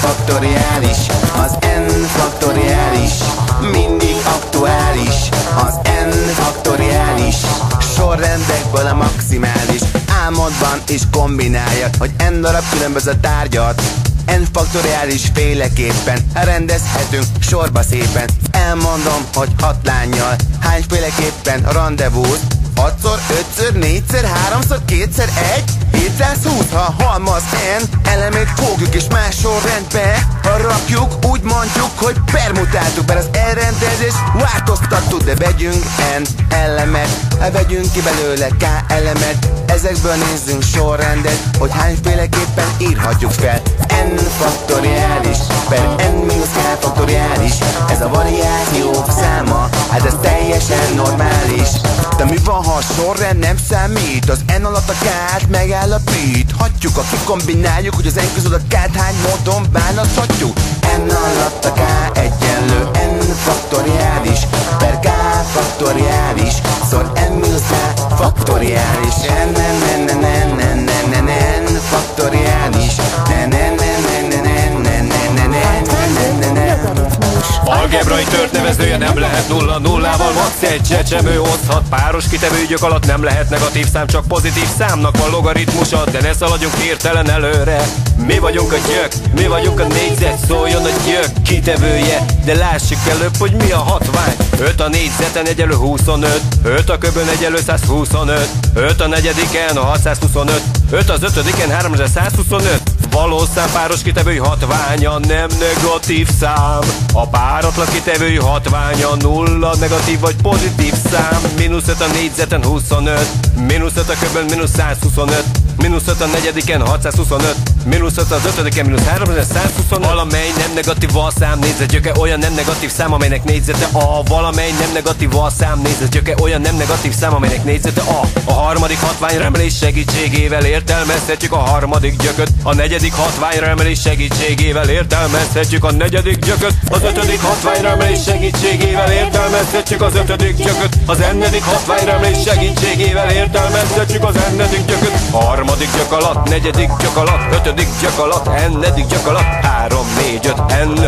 Faktoriális, az n faktoriális, mindig aktuális. Az n faktoriális, sorrendekből a maximális. Álmodban is kombinálja, hogy n darab különböző tárgyat n faktoriális féleképpen rendezhetünk sorba szépen. Elmondom, hogy 6 lánnyal hányféleképpen randevúz. 6-szor, 5-ször, 4-szer, 3-szor, 2-szer, 1, 720. Ha halmaz n elemét fogjuk és más sorrendbe rakjuk, úgy mondjuk, hogy permutáltuk, mert az elrendezés változtattuk. De vegyünk n elemet, vegyünk ki belőle k elemet, ezekből nézzünk sorrendet, hogy hányféleképpen írhatjuk fel. N faktoriális per n mínusz k faktoriális, ez a variációk száma, hát ez teljesen normális. De mi van, ha a sorrend nem számít? Az n alatt a k-t megállapíthatjuk, ha kikombináljuk, hogy az n közül a k-t hány módon bánathatjuk. N alatt a k egyenlő n faktoriális per k faktoriális szor n mínusz k faktoriális. N faktoriális. Algebrai tört nevezője nem lehet nulla, nullával max. Egy csecsemő oszthat, páros kitevő ügyök alatt nem lehet negatív szám, csak pozitív számnak van logaritmusa. De ne szaladjunk hirtelen előre, mi vagyunk a gyök, mi vagyunk a négyzet, szóljon a gyök kitevője. De lássuk előbb, hogy mi a hatvány. 5 a négyzeten egyenlő 25, 5 a köbön egyenlő 125, 5 a negyediken a 625, 5 az ötödiken 3125. Valószám páros kitevői hatványa nem negatív szám. A páratlan kitevői hatványa nulla, negatív vagy pozitív szám. Mínusz 5 a négyzeten 25, mínusz 5 a köbön mínusz 125, mínusz 5 a negyediken 625, mínusz 5 az ötödiken mínusz 3125. Valamely nem negatív alszám négyzetgyöke olyan nem negatív szám, amelynek négyzete a. Valamely nem negatív alszám négyzetgyöke olyan nem negatív szám, amelynek négyzete a. A harmadik hatványra emelés segítségével értelmezhetjük a harmadik gyököt. A negyedik hatványra emelés segítségével értelmezhetjük a negyedik gyököt. Az ötödik hatványra emelés segítségével értelmezhetjük az ötödik gyököt. Az ennedik hatványra emelés segítségével értelmezhetjük az ennedik gyököt. Harmadik gyök alatt, negyedik gyök alatt, ötödik gyök alatt, ennedik gyök alatt, 3, 4, 5, n.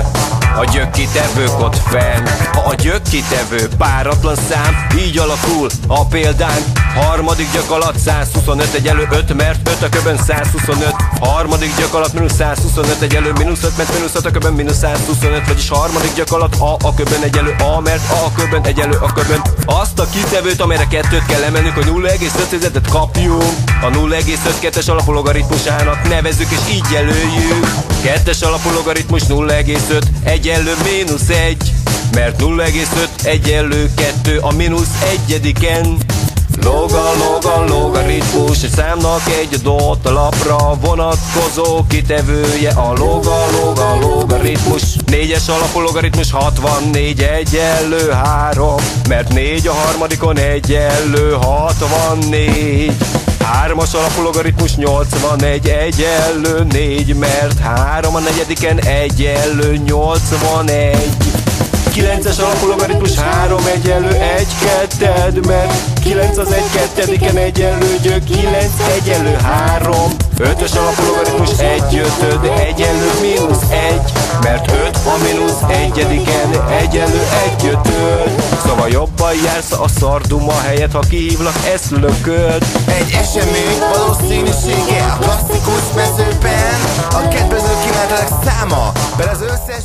A gyökkitevők ott fenn. Ha a gyökkitevő páratlan szám, így alakul a példánk. Harmadik gyök alatt 125 egyenlő 5, mert 5 a köbön 125. Harmadik gyök alatt mínusz 125 egyenlő mínusz 5, mert mínusz 5 a köbön mínusz 125. Vagyis harmadik gyök alatt a köbön egyenlő a, mert a köbön egyenlő a köbön. Azt a kitevőt, amelyre 2-t kell emelnünk, hogy 0,5-et kapjunk. A 0,5 alapú logaritmusának nevezzük és így jelöljük. 2-es alapú logaritmus 0,5 egyenlő mínusz 1, mert 0,5 egyenlő 2 a mínusz egyediken. Logaritmus egy számnak egy adott lapra vonatkozó kitevője a logaritmus. 4-es alapú logaritmus 64 egyenlő 3, mert 4 a harmadikon egyenlő 64. 3-as alapú logaritmus 81 egyenlő 4, mert 3 a negyediken egyenlő 81. 9-es alapú logaritmus 3 egyenlő 1 ketted, mert 9 az 1 kettediken egyenlő gyök, 9 egyenlő 3. 5-ös alapú logaritmus 1 ötöd egyenlő mínusz 1, mert 5 a mínusz egyediken egyenlő 1 ötöd. Szóval jobban jársz a szarduma helyett, ha kihívlak, ezt lököd. Egy esemény valószínűsége a klasszikus mezőben, a kedvező kimenetelek száma, mert az összes